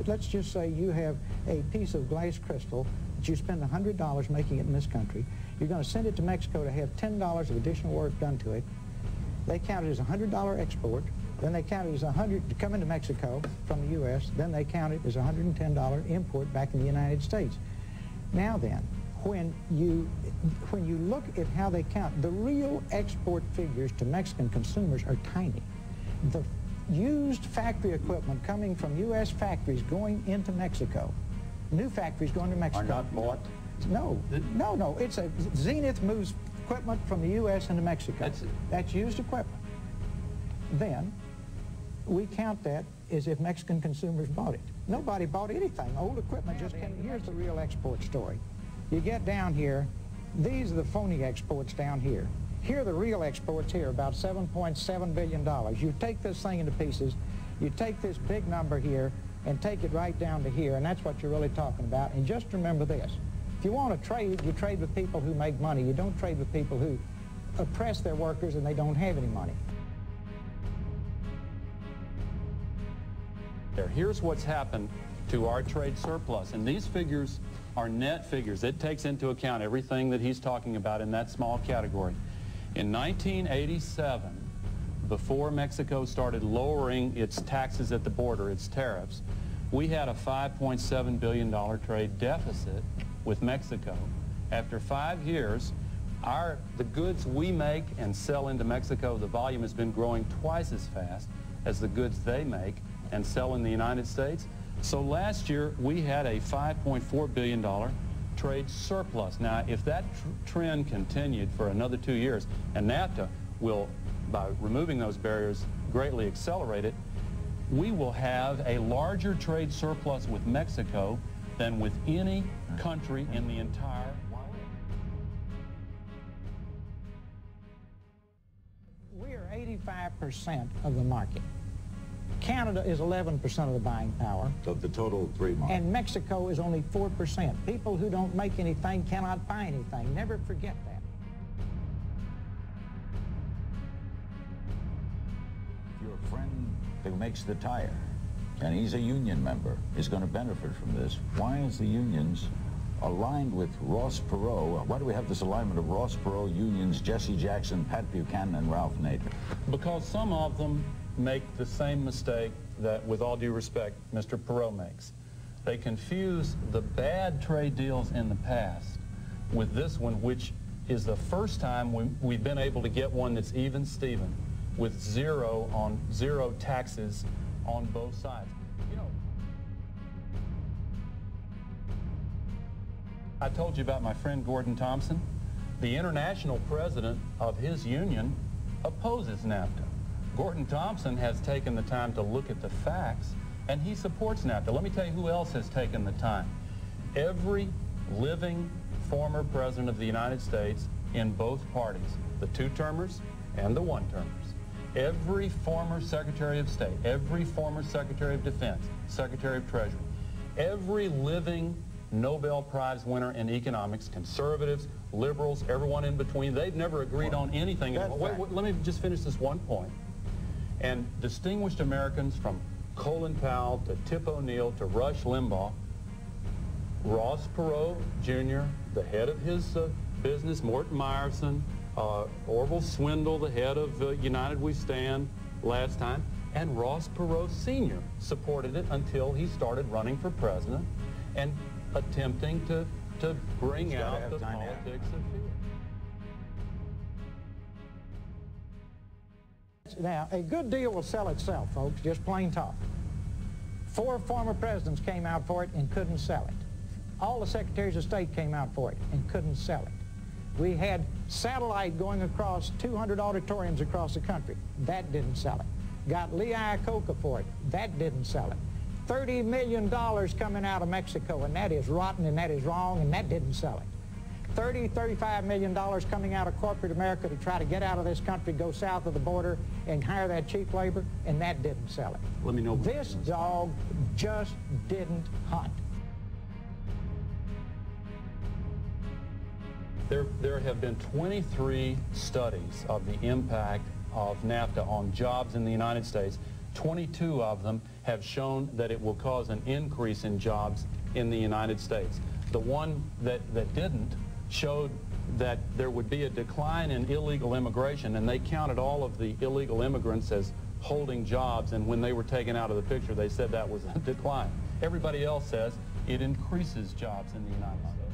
let's just say you have a piece of glass crystal that you spend $100 making it in this country. You're going to send it to Mexico to have $10 of additional work done to it. They count it as a $100 export. Then they count it as $100 to come into Mexico from the U.S. Then they count it as a $110 import back in the United States. Now then, when you look at how they count, the real export figures to Mexican consumers are tiny. The used factory equipment coming from U.S. factories going into Mexico, new factories going to Mexico. Are not bought? No, no. It's a Zenith moves equipment from the U.S. into Mexico. That's used equipment. Then we count that as if Mexican consumers bought it. Nobody bought anything. Old equipment just came. Here's the real export story. You get down here, these are the phony exports down here. Here are the real exports here, about $7.7 billion. You take this thing into pieces, you take this big number here and take it right down to here, and that's what you're really talking about. And just remember this, if you want to trade, you trade with people who make money. You don't trade with people who oppress their workers and they don't have any money. Here's what's happened to our trade surplus, and these figures are net figures. It takes into account everything that he's talking about in that small category. In 1987, before Mexico started lowering its taxes at the border, its tariffs, we had a $5.7 billion trade deficit with Mexico. After 5 years, the goods we make and sell into Mexico, the volume has been growing twice as fast as the goods they make and sell in the United States. So last year, we had a $5.4 billion trade surplus. Now, if that trend continued for another 2 years, and NAFTA will, by removing those barriers, greatly accelerate it, we will have a larger trade surplus with Mexico than with any country in the entire world. We are 85% of the market. Canada is 11% of the buying power. Of the total three markets. And Mexico is only 4%. People who don't make anything cannot buy anything. Never forget that. Your friend who makes the tire, and he's a union member, is going to benefit from this. Why is the unions aligned with Ross Perot? Why do we have this alignment of Ross Perot unions, Jesse Jackson, Pat Buchanan, and Ralph Nader? Because some of them make the same mistake that, with all due respect, Mr. Perot makes. They confuse the bad trade deals in the past with this one, which is the first time we've been able to get one that's even Steven, with zero taxes on both sides. You know, I told you about my friend Gordon Thompson. The international president of his union opposes NAFTA. Gordon Thompson has taken the time to look at the facts, and he supports NAFTA. Let me tell you who else has taken the time. Every living former president of the United States in both parties, the two-termers and the one-termers. Every former Secretary of State, every former Secretary of Defense, Secretary of Treasury, every living Nobel Prize winner in economics, conservatives, liberals, everyone in between, they've never agreed on anything. Wait, let me just finish this one point. And distinguished Americans from Colin Powell to Tip O'Neill to Rush Limbaugh, Ross Perot Jr., the head of his business, Morton Meyerson, Orville Swindle, the head of United We Stand last time, and Ross Perot Sr. supported it until he started running for president and attempting to bring out the politics of fear. Now, a good deal will sell itself, folks, just plain talk. 4 former presidents came out for it and couldn't sell it. All the secretaries of state came out for it and couldn't sell it. We had satellite going across 200 auditoriums across the country. That didn't sell it. Got Lee Iacocca for it. That didn't sell it. $30 million coming out of Mexico, and that is rotten and that is wrong, and that didn't sell it. $35 million coming out of corporate America to try to get out of this country, go south of the border and hire that cheap labor, and that didn't sell it. Let me know. This dog just didn't hunt. There have been 23 studies of the impact of NAFTA on jobs in the United States. 22 of them have shown that it will cause an increase in jobs in the United States. The one that didn't showed that there would be a decline in illegal immigration, and they counted all of the illegal immigrants as holding jobs, and when they were taken out of the picture, they said that was a decline. Everybody else says it increases jobs in the United States.